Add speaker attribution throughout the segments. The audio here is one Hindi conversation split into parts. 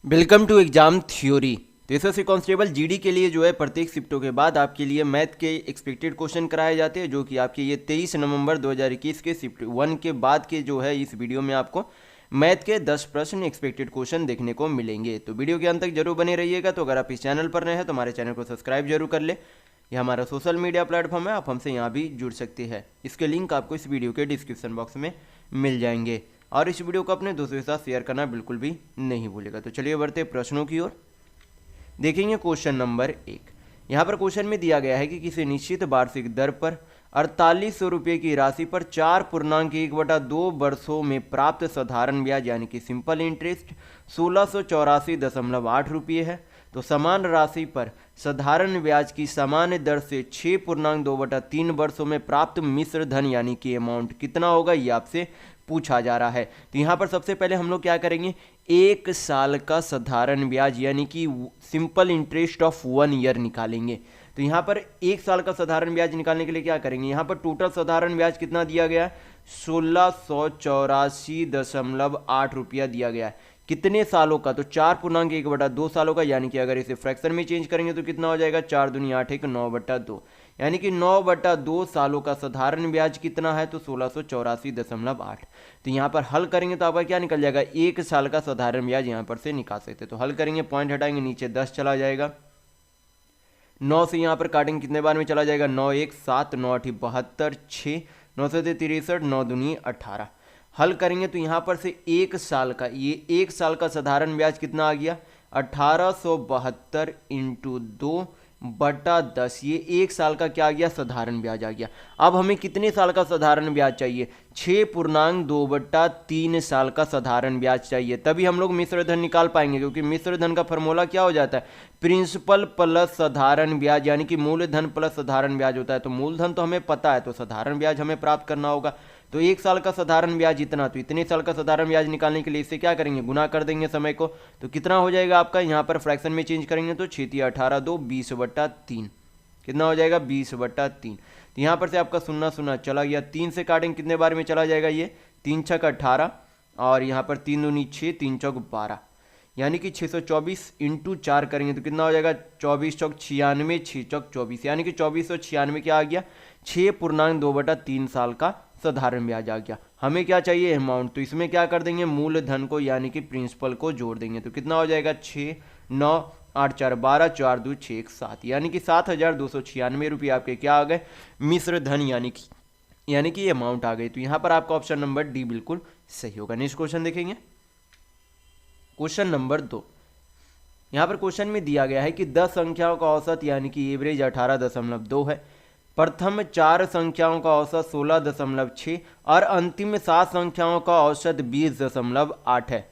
Speaker 1: Welcome to exam theory. तो एसएससी कांस्टेबल जीडी के लिए जो है प्रत्येक शिफ्टों के बाद आपके लिए मैथ के एक्सपेक्टेड क्वेश्चन कराए जाते हैं, जो कि आपके ये 23 नवंबर 2021 के शिफ्ट 1 के बाद के जो है इस वीडियो में आपको मैथ के 10 प्रश्न एक्सपेक्टेड क्वेश्चन देखने को मिलेंगे। तो वीडियो के अंत तक जरूर बने रहिएगा। तो अगर आप इस चैनल पर नए हैं तो हमारे चैनल को सब्सक्राइब जरूर कर ले। यह हमारा सोशल मीडिया प्लेटफॉर्म है, आप हमसे यहाँ भी जुड़ सकते हैं। इसके लिंक आपको इस वीडियो के डिस्क्रिप्शन बॉक्स में मिल जाएंगे और इस वीडियो को अपने दोस्तों के साथ शेयर करना बिल्कुल भी नहीं भूलेगा। तो चलिए बढ़ते प्रश्नों की ओर। देखेंगे क्वेश्चन नंबर 1। यहाँ पर क्वेश्चन में दिया गया है कि किसी निश्चित वार्षिक दर पर 4800 रुपये की राशि पर 4.1/2 वर्षों में प्राप्त साधारण ब्याज यानी कि सिंपल इंटरेस्ट 1684.8 रुपये है। तो समान राशि पर साधारण ब्याज की सामान्य दर से 6.2/3 वर्षों में प्राप्त मिश्र धन यानी कि अमाउंट कितना होगा, ये आपसे पूछा जा रहा है। तो यहाँ पर सबसे पहले हम लोग क्या करेंगे, एक साल का साधारण ब्याज यानी कि सिंपल इंटरेस्ट ऑफ 1 ईयर निकालेंगे। तो यहाँ पर एक साल का साधारण ब्याज निकालने के लिए क्या करेंगे, यहाँ पर टोटल साधारण ब्याज कितना दिया गया है, 1684.8 रुपया दिया गया है। कितने सालों का, तो 4.1/2 सालों का, यानी कि अगर इसे फ्रैक्शन में चेंज करेंगे तो कितना हो जाएगा, 4 दूनी 8 1 9/2, यानी कि 9/2 सालों का साधारण ब्याज कितना है, तो 1684.8। तो यहाँ पर हल करेंगे तो आपका क्या निकल जाएगा, एक साल का साधारण ब्याज यहाँ पर से निकाल सकते हैं। तो हल करेंगे, पॉइंट हटाएंगे, नीचे 10 चला जाएगा, 9 से यहाँ पर काटेंगे, कितने बार में चला जाएगा, 9 1 7 9 8 72 6 9 से 63 9 दूनी 18। हल करेंगे तो यहाँ पर से एक साल का, ये एक साल का साधारण ब्याज कितना आ गया, 1872 इंटू 2/10, ये एक साल का क्या आ गया, साधारण ब्याज आ गया। अब हमें कितने साल का साधारण ब्याज चाहिए, 6.2/3 साल का साधारण ब्याज चाहिए, तभी हम लोग मिश्र धन निकाल पाएंगे। क्योंकि मिश्र धन का फॉर्मूला क्या हो जाता है, प्रिंसिपल प्लस साधारण ब्याज, यानी कि मूलधन प्लस साधारण ब्याज होता है। तो मूलधन तो हमें पता है, तो साधारण ब्याज हमें प्राप्त करना होगा। तो एक साल का साधारण ब्याज इतना, तो इतने साल का साधारण ब्याज निकालने के लिए इससे क्या करेंगे, गुना कर देंगे समय को। तो कितना हो जाएगा आपका, यहाँ पर फ्रैक्शन में चेंज करेंगे तो 6 18 2 20/3, कितना हो जाएगा, 20/3। तो यहाँ पर से आपका 0 0 चला गया, 3 से काटेंगे, कितने बार में चला जाएगा, ये 3 6 18 और यहाँ पर 3 दूनी 6 3 चौक 12, यानी कि 624 इंटू 4 करेंगे तो कितना हो जाएगा, 24 चौक 96 6 चौक 24, यानी कि 2496 क्या आ गया, 6.2/3 साल का साधारण ब्याज आ गया। हमें क्या चाहिए, अमाउंट, तो इसमें क्या कर देंगे, मूलधन को यानी कि प्रिंसिपल को जोड़ देंगे। तो कितना हो जाएगा, 6 9 8 4 12 4 2 6 1 7, यानी कि 7296 रुपये आपके क्या आ गए, मिश्र धन यानी कि अमाउंट आ गई। तो यहाँ पर आपका ऑप्शन नंबर डी बिल्कुल सही होगा। नेक्स्ट क्वेश्चन देखेंगे, क्वेश्चन नंबर 2। यहाँ पर क्वेश्चन में दिया गया है कि 10 संख्याओं का औसत यानी कि एवरेज 18.2 है, प्रथम 4 संख्याओं का औसत 16.6 और अंतिम 7 संख्याओं का औसत 20.8 है।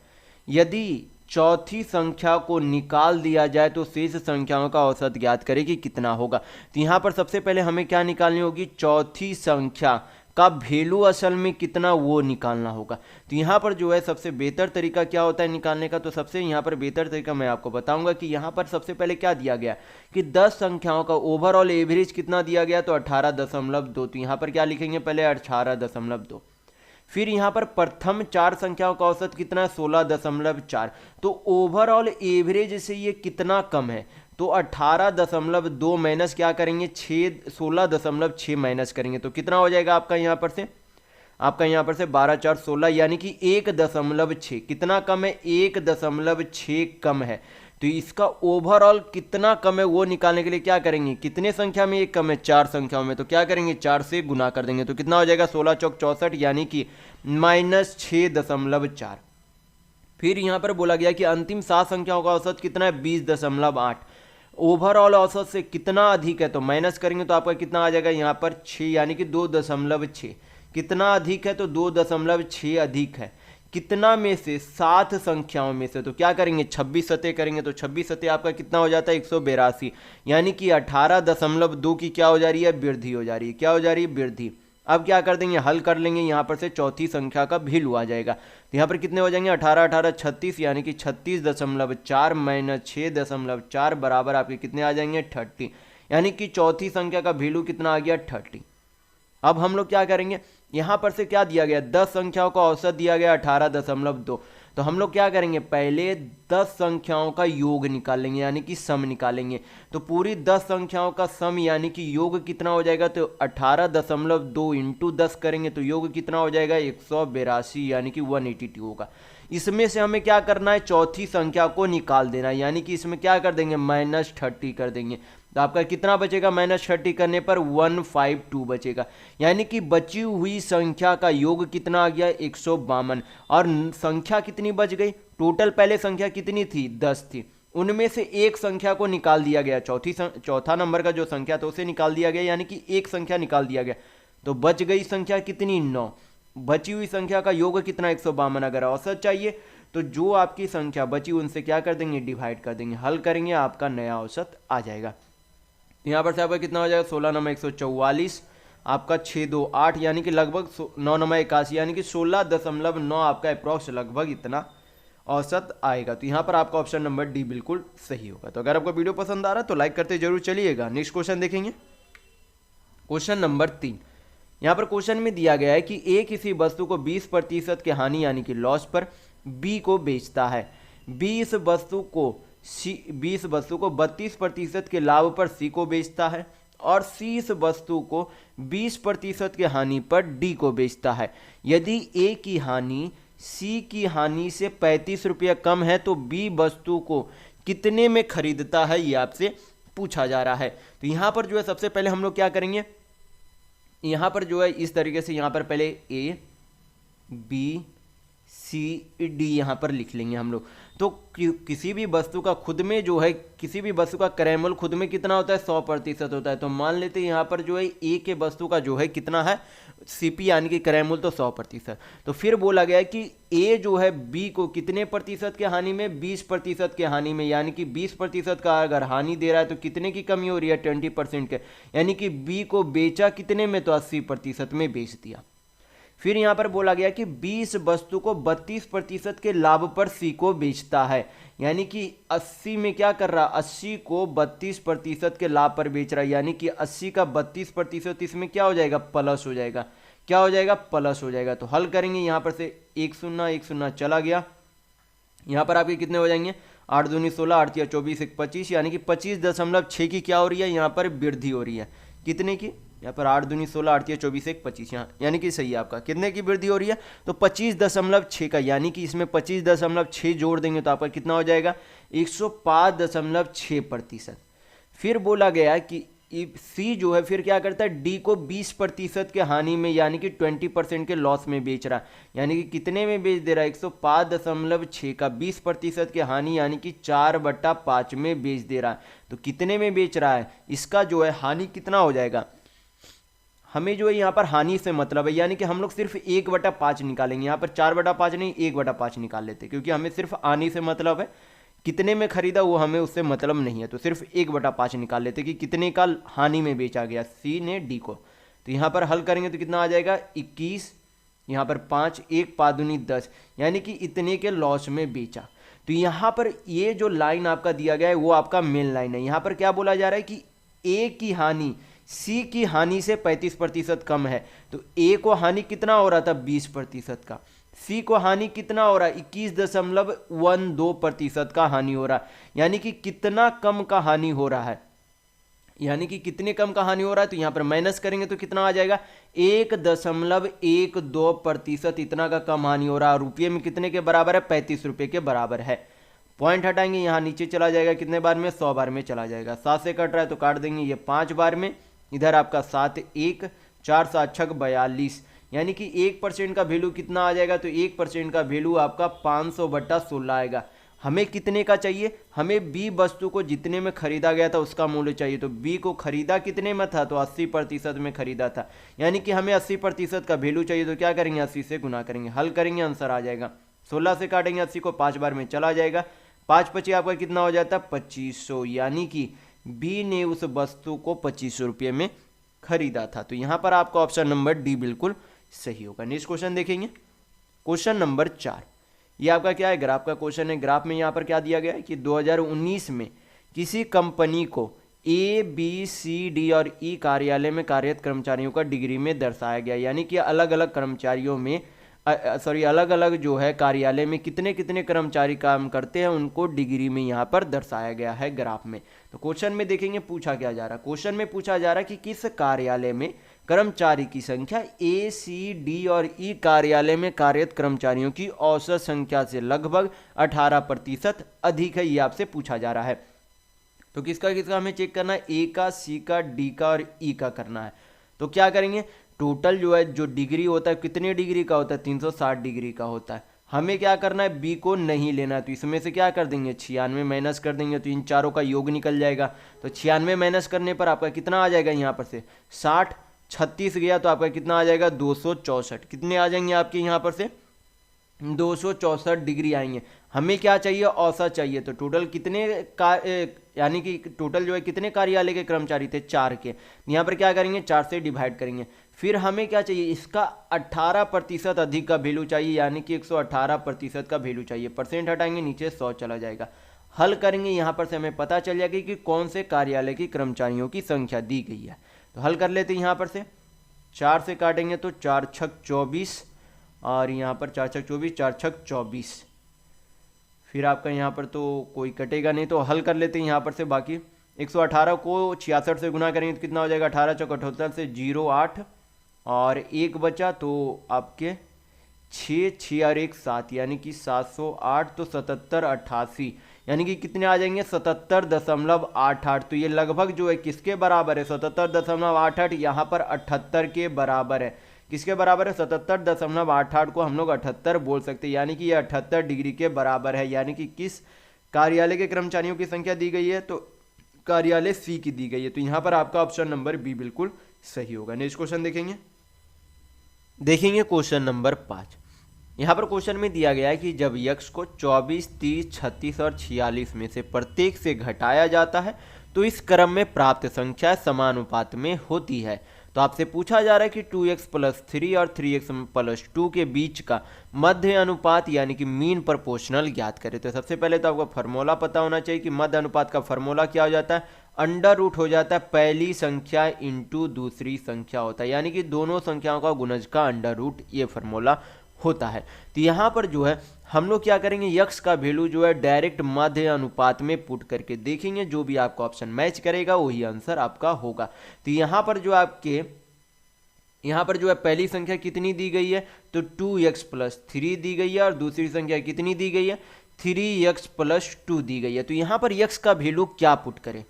Speaker 1: यदि चौथी संख्या को निकाल दिया जाए तो शेष संख्याओं का औसत ज्ञात करें कि कितना होगा। तो यहाँ पर सबसे पहले हमें क्या निकालनी होगी, चौथी संख्या का वैल्यू असल में कितना वो निकालना होगा। तो यहाँ पर जो है सबसे बेहतर तरीका क्या होता है निकालने का, तो सबसे यहाँ पर बेहतर तरीका मैं आपको बताऊंगा कि यहाँ पर सबसे पहले क्या दिया गया कि 10 संख्याओं का ओवरऑल एवरेज कितना दिया गया, तो 18.2। तो यहाँ पर क्या लिखेंगे, पहले 18.2, फिर यहाँ पर प्रथम 4 संख्याओं का औसत कितना है, 16.4। तो ओवरऑल एवरेज से ये कितना कम है, तो 18.2 माइनस क्या करेंगे, 16.6 माइनस करेंगे तो कितना हो जाएगा आपका यहाँ पर से, 12 4 16, यानी कि 1.6 कितना कम है, 1.6 कम है। तो इसका ओवरऑल कितना कम है वो निकालने के लिए क्या करेंगे, कितने संख्या में एक कम है, 4 संख्याओं में, तो क्या करेंगे, 4 से गुना कर देंगे तो कितना हो जाएगा, 16 चौक 64, यानी कि -6.4। फिर यहाँ पर बोला गया कि अंतिम 7 संख्याओं का औसत कितना है, 20.8। ओवरऑल औसत से कितना अधिक है, तो माइनस करेंगे तो आपका कितना आ जाएगा, यहाँ पर 6, यानी कि 2.6। कितना अधिक है, तो 2.6 अधिक है, कितना में से, 7 संख्याओं में से। तो क्या करेंगे, 26 सतह करेंगे तो 26 सतह आपका कितना हो जाता है, 182, यानी कि 18.2 की क्या हो जा रही है, वृद्धि हो जा रही है, क्या हो जा रही है, वृद्धि। अब क्या कर देंगे, हल कर लेंगे, यहाँ पर से चौथी संख्या का वैल्यू आ जाएगा। तो यहाँ पर कितने हो जाएंगे, 18 18 36, यानी कि 36.4 माइनस 6.4 बराबर आपके कितने आ जाएंगे, 30, यानी कि चौथी संख्या का वैल्यू कितना आ गया, 30। अब हम लोग क्या करेंगे, यहां पर से क्या दिया गया, 10 संख्याओं का औसत दिया गया 18.2, तो हम लोग क्या करेंगे, पहले 10 संख्याओं का योग निकालेंगे यानी कि सम निकालेंगे। तो पूरी 10 संख्याओं का सम यानी कि योग कितना हो जाएगा, तो 18.2 इंटू 10 करेंगे तो योग कितना हो जाएगा 182 यानी कि 182 होगा। इसमें से हमें क्या करना है, चौथी संख्या को निकाल देना है, यानी कि इसमें क्या कर देंगे -30 कर देंगे। तो आपका कितना बचेगा, -30 करने पर 152 बचेगा, यानी कि बची हुई संख्या का योग कितना आ गया 152। और संख्या कितनी बच गई, टोटल पहले संख्या कितनी थी 10 थी, उनमें से एक संख्या को निकाल दिया गया, चौथा नंबर का जो संख्या था उसे निकाल दिया गया, यानी कि एक संख्या निकाल दिया गया। तो बच गई संख्या कितनी 9, बची हुई संख्या का योग कितना 152। अगर औसत चाहिए तो जो आपकी संख्या बची उनसे क्या कर देंगे, डिवाइड कर देंगे, हल करेंगे, आपका नया औसत आ जाएगा। यहाँ पर से आपका कितना हो जाएगा 16 × 144, आपका 628 यानी कि लगभग 9 × 81 यानी कि 16.9 आपका अप्रॉक्स लगभग इतना औसत आएगा। तो यहाँ पर आपका ऑप्शन नंबर डी बिल्कुल सही होगा। तो अगर आपको वीडियो पसंद आ रहा है तो लाइक करते जरूर चलिएगा। नेक्स्ट क्वेश्चन देखेंगे, क्वेश्चन नंबर 3। यहाँ पर क्वेश्चन में दिया गया है कि ए किसी वस्तु को 20% के हानि यानी कि लॉस पर बी को बेचता है, बी इस वस्तु को 32% के लाभ पर सी को बेचता है, और सी इस वस्तु को 20% के हानि पर डी को बेचता है। यदि ए की हानि सी की हानि से 35 रुपये कम है तो बी वस्तु को कितने में खरीदता है, ये आपसे पूछा जा रहा है। तो यहाँ पर जो है सबसे पहले हम लोग क्या करेंगे, यहाँ पर जो है इस तरीके से यहाँ पर पहले ए बी सी डी यहाँ पर लिख लेंगे हम लोग। तो किसी भी वस्तु का खुद में जो है, किसी भी वस्तु का क्रय मूल्य खुद में कितना होता है 100% होता है। तो मान लेते हैं यहाँ पर जो है ए के वस्तु का जो है कितना है सीपी यानी कि क्रय मूल्य तो 100%। तो फिर बोला गया है कि ए जो है बी को कितने प्रतिशत के हानि में, 20% के हानि में, यानी कि 20% का अगर हानि दे रहा है तो कितने की कमी हो रही है 20% के, यानी कि बी को बेचा कितने में, तो 80% में बेच दिया। फिर यहाँ पर बोला गया कि 20 वस्तु को 32% के लाभ पर सी को बेचता है, यानी कि 80 में क्या कर रहा, 80 को 32% के लाभ पर बेच रहा है, यानी कि 80 का 32% इसमें क्या हो जाएगा, प्लस हो जाएगा। क्या हो जाएगा, प्लस हो जाएगा। तो हल करेंगे, यहाँ पर से 1 0 चला गया, यहाँ पर आपके कितने हो जाएंगे 8 दूनी 16, 8 या 24, 1 25, यानी कि 25.6 की क्या हो रही है, यहाँ पर वृद्धि हो रही है, कितने की, यहाँ पर 8 दूनी 16, 8 या 24, 1 25, यहाँ यानी कि सही है आपका, कितने की वृद्धि हो रही है, तो 25.6 का, यानी कि इसमें 25.6 जोड़ देंगे तो आपका कितना हो जाएगा 105.6%। फिर बोला गया कि सी जो है फिर क्या करता है, डी को 20% के हानि में यानी कि 20% के लॉस में बेच रहा है, यानी कि कितने में बेच दे रहा है 105.6 का 20% के हानि यानी कि 4/5 में बेच दे रहा है। तो कितने में बेच रहा है, इसका जो है हानि कितना हो जाएगा, हमें जो है यहाँ पर हानि से मतलब है, यानी कि हम लोग सिर्फ 1/5 निकालेंगे, यहाँ पर 4/5 नहीं 1/5 निकाल लेते, क्योंकि हमें सिर्फ हानि से मतलब है, कितने में खरीदा वो हमें उससे मतलब नहीं है। तो सिर्फ 1/5 निकाल लेते कि कितने का हानि में बेचा गया सी ने डी को। तो यहाँ पर हल करेंगे तो कितना आ जाएगा 21, यहाँ पर 5, 1 5 दूनी 10, यानी कि इतने के लॉस में बेचा। तो यहाँ पर ये जो लाइन आपका दिया गया है वो आपका मेन लाइन है। यहाँ पर क्या बोला जा रहा है कि ए की हानि सी की हानि से 35% कम है, तो ए को हानि कितना हो रहा था 20% का, सी को हानि कितना हो रहा है 21.12% का हानि हो रहा है, यानी कि कितना कम का हानि हो रहा है, यानी कि कितने कम का हानि हो रहा है। तो यहाँ पर माइनस करेंगे तो कितना आ जाएगा 1.12% इतना का कम हानि हो रहा है। रुपये में कितने के बराबर है 35 रुपये के बराबर है। पॉइंट हटाएंगे, यहाँ नीचे चला जाएगा, कितने बार में 100 बार में चला जाएगा। 7 से कट रहा है तो काट देंगे ये 5 बार में, इधर आपका 7 1 4 7 6 42, यानी कि 1% का वैल्यू कितना आ जाएगा, तो 1% का वैल्यू आपका 500/16 आएगा। हमें कितने का चाहिए, हमें बी वस्तु को जितने में खरीदा गया था उसका मूल्य चाहिए। तो बी को खरीदा कितने में था, तो 80% में खरीदा था, यानी कि हमें 80% का वैल्यू चाहिए। तो क्या करेंगे 80 से गुना करेंगे, हल करेंगे, आंसर आ जाएगा। 16 से काटेंगे 80 को 5 बार में चला जाएगा, 5 5 आपका कितना हो जाता है 2500, यानी कि बी ने उस वस्तु को 2500 रुपये में खरीदा था। तो यहाँ पर आपका ऑप्शन नंबर डी बिल्कुल सही होगा। नेक्स्ट क्वेश्चन देखेंगे, क्वेश्चन नंबर 4। ये आपका क्या है, ग्राफ का क्वेश्चन है। ग्राफ में यहाँ पर क्या दिया गया है कि 2019 में किसी कंपनी को ए बी सी डी और ई कार्यालय में कार्यरत कर्मचारियों का डिग्री में दर्शाया गया, यानी कि अलग अलग कर्मचारियों में सॉरी अलग अलग जो है कार्यालय में कितने कितने कर्मचारी काम करते हैं उनको डिग्री में यहाँ पर दर्शाया गया है ग्राफ में। तो क्वेश्चन में देखेंगे पूछा क्या जा रहा है। क्वेश्चन में पूछा जा रहा है कि किस कार्यालय में कर्मचारी की संख्या ए, सी, डी और ई कार्यालय में कार्यरत कर्मचारियों की औसत संख्या से लगभग 18% अधिक है, ये आपसे पूछा जा रहा है। तो किसका किसका हमें चेक करना है, ए का, सी का, डी का और ई का करना है। तो क्या करेंगे, टोटल जो है जो डिग्री होता है कितने डिग्री का होता है, 360 डिग्री का होता है। हमें क्या करना है, बी को नहीं लेना है, तो इसमें से क्या कर देंगे 96 माइनस कर देंगे, तो इन चारों का योग निकल जाएगा। तो 96 माइनस करने पर आपका कितना आ जाएगा, यहाँ पर से 60, 36 गया तो आपका कितना आ जाएगा 264। कितने आ जाएंगे आपके यहाँ पर से 264 डिग्री आएंगे। हमें क्या चाहिए, औसत चाहिए। तो टोटल कितने यानी कि टोटल जो है कितने कार्यालय के कर्मचारी थे, 4 के। यहाँ पर क्या करेंगे 4 से डिवाइड करेंगे। फिर हमें क्या चाहिए, इसका 18% अधिक का वैल्यू चाहिए, यानी कि 118% का वैल्यू चाहिए। परसेंट हटाएंगे नीचे 100 चला जाएगा। हल करेंगे, यहाँ पर से हमें पता चल जाएगा कि कौन से कार्यालय की कर्मचारियों की संख्या दी गई है। तो हल कर लेते हैं। यहाँ पर से 4 से काटेंगे तो 4 छक 24 और यहाँ पर 4 छक 24, 4 छक 24। फिर आपका यहाँ पर तो कोई कटेगा नहीं, तो हल कर लेते हैं यहाँ पर से। बाकी 118 को 66 से गुना करेंगे तो कितना हो जाएगा, 18 चौक 78 से 08 और 1 बचा तो आपके 6, 6 और 1 7, यानी कि 708। तो 77, 88 यानी कि कितने आ जाएंगे 77.88। तो ये लगभग जो है किसके बराबर है, 77.88, यहाँ पर 78 के बराबर है। किसके बराबर है, 77.88 को हम लोग 78 बोल सकते हैं, यानी कि ये 78 डिग्री के बराबर है। यानी कि किस कार्यालय के कर्मचारियों की संख्या दी गई है, तो कार्यालय सी की दी गई है। तो यहाँ पर आपका ऑप्शन नंबर बी बिल्कुल सही होगा। नेक्स्ट क्वेश्चन देखेंगे क्वेश्चन नंबर 5। यहाँ पर क्वेश्चन में दिया गया है कि जब यक्ष को 24, 30, 36 और 46 में से प्रत्येक से घटाया जाता है तो इस क्रम में प्राप्त संख्या समानुपात में होती है। तो आपसे पूछा जा रहा है कि 2x + 3 और 3x + 2 के बीच का मध्य अनुपात यानी कि मीन प्रोपोर्शनल ज्ञात करें। तो सबसे पहले तो आपको फार्मूला पता होना चाहिए कि मध्य अनुपात का फार्मूला क्या हो जाता है, √ हो जाता है पहली संख्या इंटू दूसरी संख्या होता है, यानी कि दोनों संख्याओं का गुणज का √ ये फार्मूला होता है। तो यहाँ पर जो है हम लोग क्या करेंगे, यक्स का वैल्यू जो है डायरेक्ट मध्य अनुपात में पुट करके देखेंगे, जो भी आपका ऑप्शन मैच करेगा वही आंसर आपका होगा। तो यहाँ पर जो है पहली संख्या कितनी दी गई है, तो 2x + 3 दी गई है और दूसरी संख्या कितनी दी गई है, 3x + 2 दी गई है। तो यहाँ पर यक्स का वैल्यू क्या पुट करें,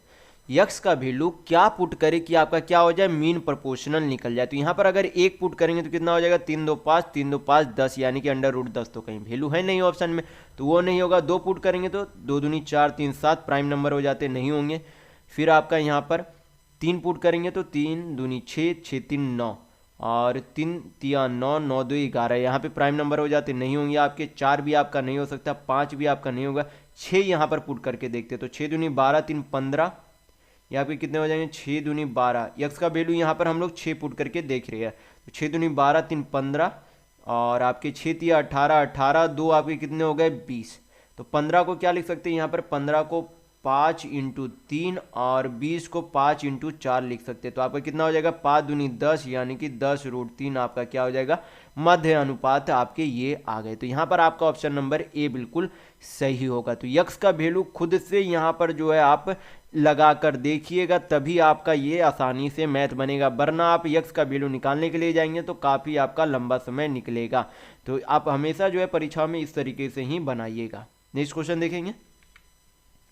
Speaker 1: यक्स का वैल्यू क्या पुट करे कि आपका क्या हो जाए, मीन प्रोपोर्शनल निकल जाए। तो यहाँ पर अगर 1 पुट करेंगे तो कितना हो जाएगा, 3 2 5, 3 2 5 10, यानी कि √10। तो कहीं वैल्यू है नहीं ऑप्शन में, तो वो नहीं होगा। 2 पुट करेंगे तो 2 दूनी 4, 3 7 प्राइम नंबर हो जाते, नहीं होंगे। फिर आपका यहाँ पर 3 पुट करेंगे तो 3 दूनी 6, 6 3 9 और 3 3 9, 9 2 11, यहाँ पे प्राइम नंबर हो जाते, नहीं होंगे आपके। 4 भी आपका नहीं हो सकता, 5 भी आपका नहीं होगा। 6 यहाँ पर पुट करके देखते तो 6 दूनी 12, 3 15, यहाँ पे कितने हो जाएंगे 6 दूनी 12। यक्स का वैल्यू यहाँ पर हम लोग 6 पुट करके देख रहे हैं, तो 6 दूनी 12, 3 15 और आपके 6 3 18, 18 2 आपके कितने हो गए 20। तो 15 को क्या लिख सकते हैं यहाँ पर, 15 को 5 × 3 और 20 को 5 × 4 लिख सकते हैं। तो आपका कितना हो जाएगा 5 दूनी 10, यानी कि 10√3 आपका क्या हो जाएगा, मध्य अनुपात आपके ये आ गए। तो यहाँ पर आपका ऑप्शन नंबर ए बिल्कुल सही होगा। तो यक्स का वैल्यू खुद से यहाँ पर जो है आप लगा कर देखिएगा, तभी आपका ये आसानी से मैथ बनेगा, वरना आप यक्स का वैल्यू निकालने के लिए जाएंगे तो काफ़ी आपका लंबा समय निकलेगा। तो आप हमेशा जो है परीक्षा में इस तरीके से ही बनाइएगा। नेक्स्ट क्वेश्चन देखेंगे,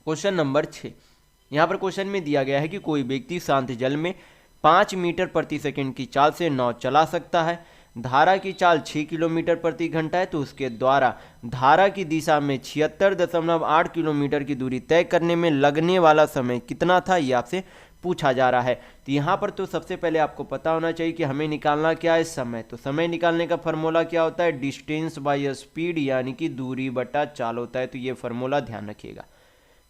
Speaker 1: क्वेश्चन नंबर 6। यहाँ पर क्वेश्चन में दिया गया है कि कोई व्यक्ति शांत जल में 5 मीटर प्रति सेकंड की चाल से नाव चला सकता है। धारा की चाल 6 किलोमीटर प्रति घंटा है, तो उसके द्वारा धारा की दिशा में 76.8 किलोमीटर की दूरी तय करने में लगने वाला समय कितना था, ये आपसे पूछा जा रहा है। तो यहाँ पर तो सबसे पहले आपको पता होना चाहिए कि हमें निकालना क्या है, समय। तो समय निकालने का फार्मूला क्या होता है, डिस्टेंस बाय स्पीड, यानी कि दूरी बटा चाल होता है। तो ये फार्मूला ध्यान रखिएगा।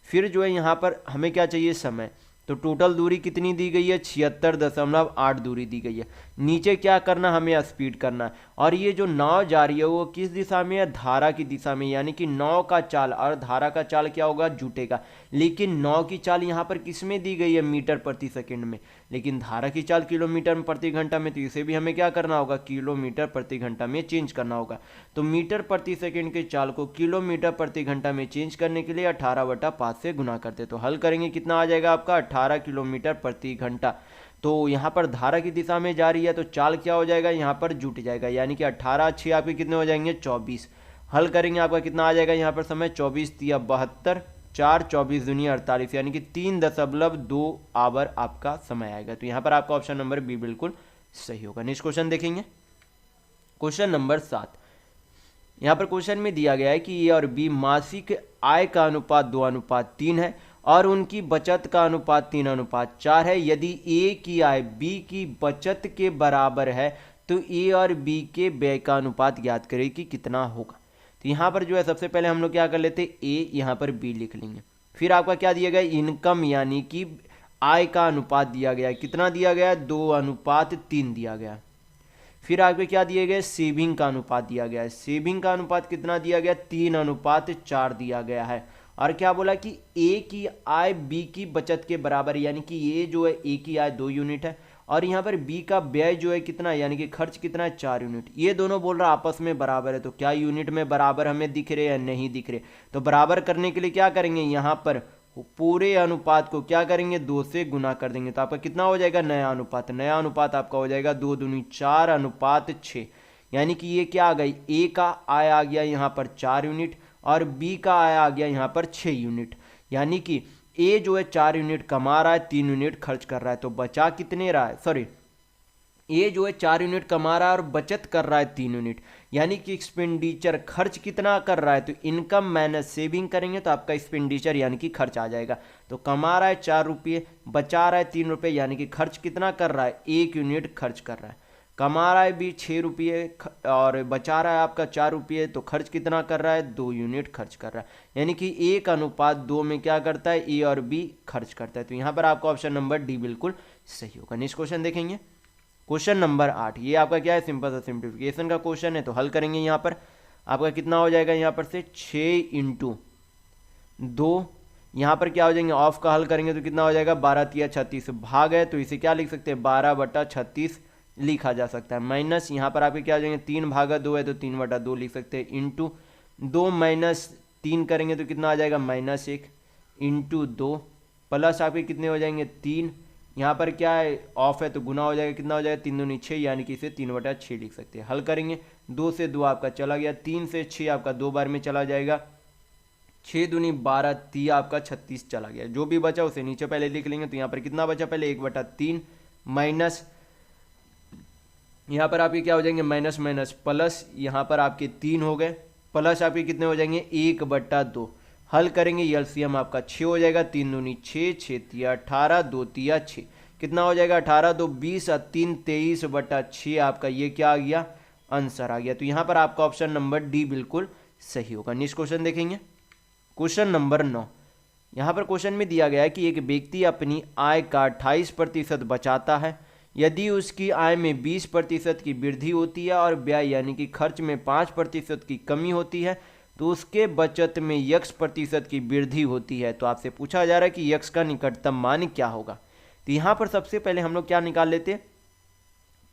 Speaker 1: फिर जो है यहाँ पर हमें क्या चाहिए, समय। तो टोटल दूरी कितनी दी गई है, 76.8 दूरी दी गई है। नीचे क्या करना, हमें स्पीड करना है। और ये जो नाव जा रही है वो किस दिशा में है, धारा की दिशा में, यानी कि नाव का चाल और धारा का चाल क्या होगा, जुटेगा। लेकिन नाव की चाल यहाँ पर किस में दी गई है, मीटर प्रति सेकंड में, लेकिन धारा की चाल किलोमीटर प्रति घंटा में, तो इसे भी हमें क्या करना होगा, किलोमीटर प्रति घंटा में चेंज करना होगा। तो मीटर प्रति सेकंड के चाल को किलोमीटर प्रति घंटा में चेंज करने के लिए 18/5 से गुना करते, तो हल करेंगे कितना आ जाएगा आपका, 18 किलोमीटर प्रति घंटा। तो यहाँ पर धारा की दिशा में जा रही है तो चाल क्या हो जाएगा, यहाँ पर जुट जाएगा, यानी कि 18 6 आपके कितने हो जाएंगे, 24। हल करेंगे आपका कितना आ जाएगा यहाँ पर समय, 24 3 72, 4 24 दूनी 48, यानी कि 3.2 आवर आपका समय आएगा। तो यहाँ पर आपका ऑप्शन नंबर बी बिल्कुल सही होगा। नेक्स्ट क्वेश्चन देखेंगे, क्वेश्चन नंबर 7। यहाँ पर क्वेश्चन में दिया गया है कि ए और बी मासिक आय का अनुपात 2:3 है और उनकी बचत का अनुपात 3:4 है। यदि ए की आय बी की बचत के बराबर है तो ए और बी के व्यय का अनुपात ज्ञात करें कि कितना होगा। तो यहाँ पर जो है सबसे पहले हम लोग क्या कर लेते, ए यहाँ पर बी लिख लेंगे। फिर आपका क्या दिया गया, इनकम यानी कि आय का अनुपात दिया गया है, कितना दिया गया, 2:3 दिया गया। फिर आगे क्या दिए गए, सेविंग का अनुपात दिया गया है, सेविंग का अनुपात कितना दिया गया, 3:4 दिया गया है। और क्या बोला कि ए की आय बी की बचत के बराबर, यानी कि ये जो है ए की आय 2 यूनिट है और यहाँ पर बी का व्यय जो है कितना, यानी कि खर्च कितना है, 4 यूनिट। ये दोनों बोल रहा आपस में बराबर है, तो क्या यूनिट में बराबर हमें दिख रहे या नहीं दिख रहे। तो बराबर करने के लिए क्या करेंगे, यहाँ पर पूरे अनुपात को क्या करेंगे, 2 से गुना कर देंगे। तो आपका कितना हो जाएगा, नया अनुपात। नया अनुपात आपका हो जाएगा 2 दूनी 4:6, यानी कि ये क्या आ गई, ए का आय आ गया यहाँ पर 4 यूनिट और बी का आय आ गया यहाँ पर 6 यूनिट। यानी कि ए जो है 4 यूनिट कमा रहा है, 3 यूनिट खर्च कर रहा है, तो बचा कितने रहा है, सॉरी ए जो है 4 यूनिट कमा रहा है और बचत कर रहा है 3 यूनिट, यानी कि एक्सपेंडिचर खर्च कितना कर रहा है, तो इनकम माइनस सेविंग करेंगे तो आपका एक्सपेंडिचर यानी कि खर्च आ जाएगा। तो कमा रहा है 4 रुपये, बचा रहा है 3 रुपये, यानी कि खर्च कितना कर रहा है, 1 यूनिट खर्च कर रहा है। कमा रहा है भी 6 रुपये और बचा रहा है आपका 4 रुपये, तो खर्च कितना कर रहा है, 2 यूनिट खर्च कर रहा है, यानी कि 1:2 में क्या करता है, ए और बी खर्च करता है। तो यहाँ पर आपका ऑप्शन नंबर डी बिल्कुल सही होगा। नेक्स्ट क्वेश्चन देखेंगे, क्वेश्चन नंबर 8। ये आपका क्या है, सिंपल सा सिंप्लीफिकेशन का क्वेश्चन है, तो हल करेंगे। यहाँ पर आपका कितना हो जाएगा, यहाँ पर से 6 × 2, यहाँ पर क्या हो जाएंगे, ऑफ का हल करेंगे तो कितना हो जाएगा, 12 3 36, भाग है तो इसे क्या लिख सकते हैं, 12/36 लिखा जा सकता है। माइनस यहाँ पर आपके क्या हो जाएंगे, 3/2 है तो 3/2 लिख सकते हैं, इंटू 2 - 3 करेंगे तो कितना आ जाएगा, -1 इंटू 2 प्लस आपके कितने हो जाएंगे, 3, यहाँ पर क्या है ऑफ है तो गुना हो जाएगा, कितना हो जाएगा, 3 दूनी 6, यानी कि इसे 3/6 लिख सकते हैं। हल करेंगे, 2 से 2 आपका चला गया, 3 से 6 आपका 2 बार में चला जाएगा, 6 दूनी 12, 3 आपका 36 चला गया। जो भी बचा उसे नीचे पहले लिख लेंगे। तो यहाँ पर कितना बचा, पहले 1/3 माइनस, यहाँ पर आपके क्या हो जाएंगे, माइनस माइनस प्लस, यहाँ पर आपके 3 हो गए, प्लस आपके कितने हो जाएंगे, 1/2। हल करेंगे, एलसीएम आपका 6 हो जाएगा, 3 दूनी 6, 6 तिया 18, 2 तिया 6, कितना हो जाएगा, 18 2 20 और 3 23/6 आपका ये क्या आ गया, आंसर आ गया। तो यहाँ पर आपका ऑप्शन नंबर डी बिल्कुल सही होगा। नेक्स्ट क्वेश्चन देखेंगे, क्वेश्चन नंबर 9। यहाँ पर क्वेश्चन में दिया गया है कि एक व्यक्ति अपनी आय का 28% बचाता है। यदि उसकी आय में 20% की वृद्धि होती है और व्यय यानी कि खर्च में 5% की कमी होती है तो उसके बचत में x% की वृद्धि होती है। तो आपसे पूछा जा रहा है कि x का निकटतम मान क्या होगा। तो यहाँ पर सबसे पहले हम लोग क्या निकाल लेते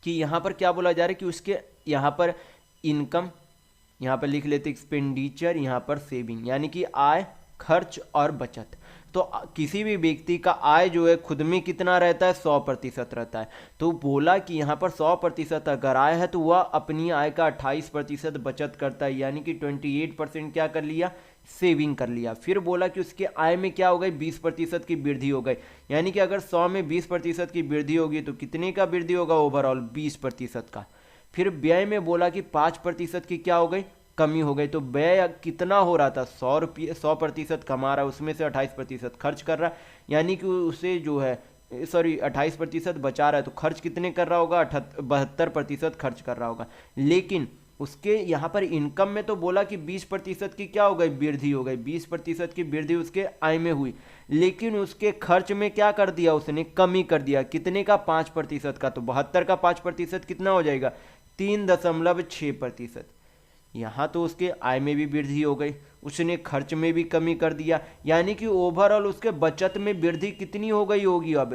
Speaker 1: कि यहाँ पर क्या बोला जा रहा है कि उसके यहाँ पर इनकम, यहाँ पर लिख लेते एक्सपेंडिचर, यहाँ पर सेविंग, यानी कि आय, खर्च और बचत। तो किसी भी व्यक्ति का आय जो है खुद में कितना रहता है, 100% रहता है। तो बोला कि यहाँ पर 100% अगर आय है तो वह अपनी आय का 28% बचत करता है, यानी कि 28% क्या कर लिया, सेविंग कर लिया। फिर बोला कि उसके आय में क्या हो गई, 20% की वृद्धि हो गई, यानी कि अगर 100 में 20% की वृद्धि होगी तो कितने का वृद्धि होगा, ओवरऑल 20% का। फिर व्यय में बोला कि 5% की क्या हो गई, कमी हो गई। तो व्यय कितना हो रहा था, 100% कमा रहा है, उसमें से 28% खर्च कर रहा है, यानी कि उसे जो है 28% बचा रहा है, तो खर्च कितने कर रहा होगा, 72% खर्च कर रहा होगा। लेकिन उसके यहाँ पर इनकम में तो बोला कि 20% की क्या हो गई, वृद्धि हो गई, 20% की वृद्धि उसके आय में हुई, लेकिन उसके खर्च में क्या कर दिया उसने, कमी कर दिया। कितने का, 5% का। तो 72 का 5% कितना हो जाएगा, 3.6%। यहाँ तो उसके आय में भी वृद्धि हो गई, उसने खर्च में भी कमी कर दिया, यानी कि ओवरऑल उसके बचत में वृद्धि कितनी हो गई होगी, अब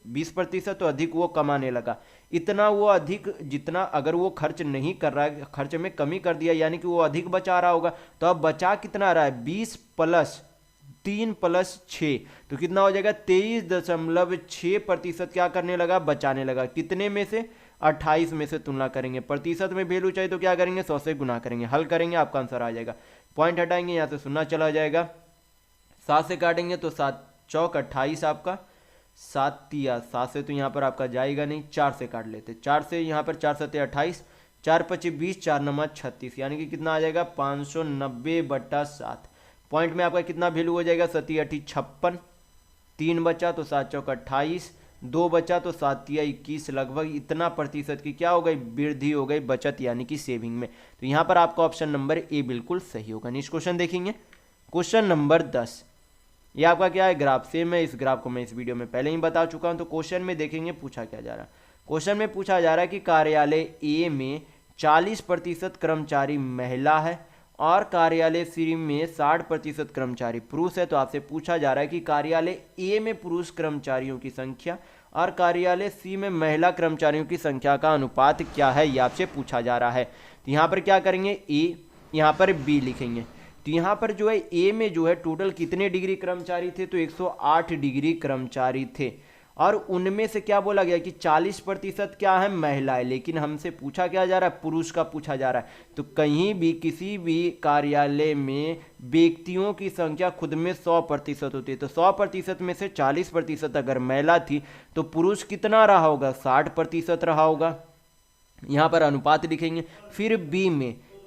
Speaker 1: 20% तो अधिक वो कमाने लगा। इतना वो अधिक, जितना अगर वो खर्च नहीं कर रहा है, खर्च में कमी कर दिया, यानी कि वो अधिक बचा रहा होगा। तो अब बचा कितना रहा है, 20 + 3 + 6, तो कितना हो जाएगा, 23.6% क्या करने लगा, बचाने लगा। कितने में से, 28 में से तुलना करेंगे। प्रतिशत में वैल्यू चाहिए तो क्या करेंगे, 100 से गुना करेंगे, हल करेंगे, आपका आंसर आ जाएगा। पॉइंट हटाएंगे, यहाँ से 0 चला जाएगा, 7 से काटेंगे तो 7 चौक 28 आपका, 7 तिया 7 से तो यहाँ पर आपका जाएगा नहीं, 4 से काट लेते, 4 से यहाँ पर 4 7 28, 4 5 20, 4 9 36, यानी कि कितना आ जाएगा, 590/7। पॉइंट में आपका कितना वैल्यू हो जाएगा, 7 8 56, 3 बचा तो 7 चौक 28, 2 बचा तो 7 तिया 21, लगभग इतना प्रतिशत की क्या हो गई, वृद्धि हो गई बचत यानी कि सेविंग में। तो यहाँ पर आपका ऑप्शन नंबर ए बिल्कुल सही होगा। नेक्स्ट क्वेश्चन देखेंगे, क्वेश्चन नंबर 10। ये आपका क्या है, ग्राफ। सेम है, इस ग्राफ को मैं इस वीडियो में पहले ही बता चुका हूँ। तो क्वेश्चन में देखेंगे पूछा क्या जा रहा है। क्वेश्चन में पूछा जा रहा है कि कार्यालय ए में 40% कर्मचारी महिला है और कार्यालय सी में 60% कर्मचारी पुरुष है। तो आपसे पूछा जा रहा है कि कार्यालय ए में पुरुष कर्मचारियों की संख्या और कार्यालय सी में महिला कर्मचारियों की संख्या का अनुपात क्या है, ये आपसे पूछा जा रहा है। तो यहाँ पर क्या करेंगे, ए, यहाँ पर बी लिखेंगे। तो यहाँ पर जो है ए में जो है टोटल कितने डिग्री कर्मचारी थे, तो 108 डिग्री कर्मचारी थे, और उनमें से क्या बोला गया कि 40% क्या है, महिलाएं। लेकिन हमसे पूछा क्या जा रहा है, पुरुष का पूछा जा रहा है। तो कहीं भी किसी भी कार्यालय में व्यक्तियों की संख्या खुद में 100% होती है। तो 100% में से 40% अगर महिला थी तो पुरुष कितना रहा होगा, 60% रहा होगा। यहाँ पर अनुपात लिखेंगे। फिर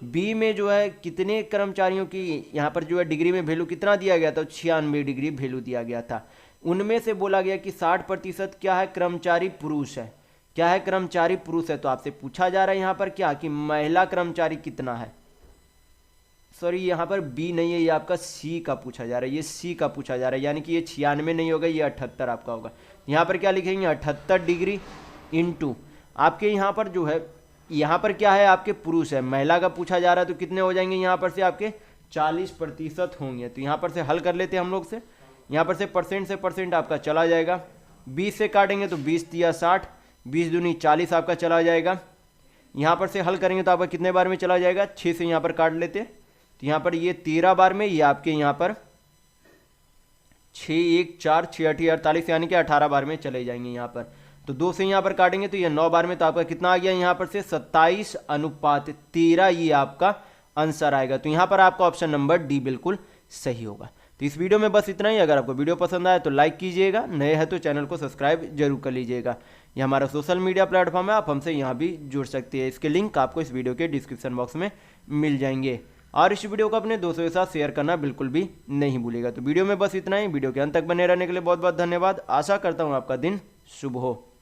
Speaker 1: बी में जो है कितने कर्मचारियों की यहाँ पर जो है डिग्री में वैल्यू कितना दिया गया था, 96 डिग्री वैल्यू दिया गया था। उनमें से बोला गया कि 60% क्या है, कर्मचारी पुरुष है। क्या है, कर्मचारी पुरुष है। तो आपसे पूछा जा रहा है यहाँ पर क्या, कि महिला कर्मचारी कितना है। सॉरी, यहाँ पर बी नहीं है, ये आपका सी का पूछा जा रहा है, ये सी का पूछा जा रहा है, यानी कि ये 96 नहीं होगा, ये 78 आपका होगा। यहाँ पर क्या लिखेंगे, 78 डिग्री इंटू आपके यहाँ पर जो है, यहाँ पर क्या है, आपके पुरुष है, महिला का पूछा जा रहा है, तो कितने हो जाएंगे यहाँ पर से आपके 40% होंगे। तो यहाँ पर से हल कर लेते हैं हम लोग से, यहाँ पर से परसेंट आपका चला जाएगा, 20 से काटेंगे तो 20 तिया 60, 20 दूनी 40 आपका चला जाएगा। यहाँ पर से हल करेंगे तो आपका कितने बार में चला जाएगा, 6 से यहाँ पर काट लेते, तो यहाँ पर ये 13 बार में, ये आपके यहाँ पर 6 1 4 6 8 48, यानी कि 18 बार में चले जाएंगे यहाँ पर। तो 2 से यहाँ पर काटेंगे तो ये 9 बार में, तो आपका कितना आ गया यहाँ पर से 27:13, ये आपका आंसर आएगा। तो यहाँ पर आपका ऑप्शन नंबर डी बिल्कुल सही होगा। तो इस वीडियो में बस इतना ही। अगर आपको वीडियो पसंद आए तो लाइक कीजिएगा, नए हैं तो चैनल को सब्सक्राइब जरूर कर लीजिएगा। ये हमारा सोशल मीडिया प्लेटफॉर्म है, आप हमसे यहाँ भी जुड़ सकते हैं। इसके लिंक आपको इस वीडियो के डिस्क्रिप्शन बॉक्स में मिल जाएंगे। और इस वीडियो को अपने दोस्तों के साथ शेयर करना बिल्कुल भी नहीं भूलिएगा। तो वीडियो में बस इतना ही। वीडियो के अंत तक बने रहने के लिए बहुत बहुत धन्यवाद। आशा करता हूँ आपका दिन शुभ हो।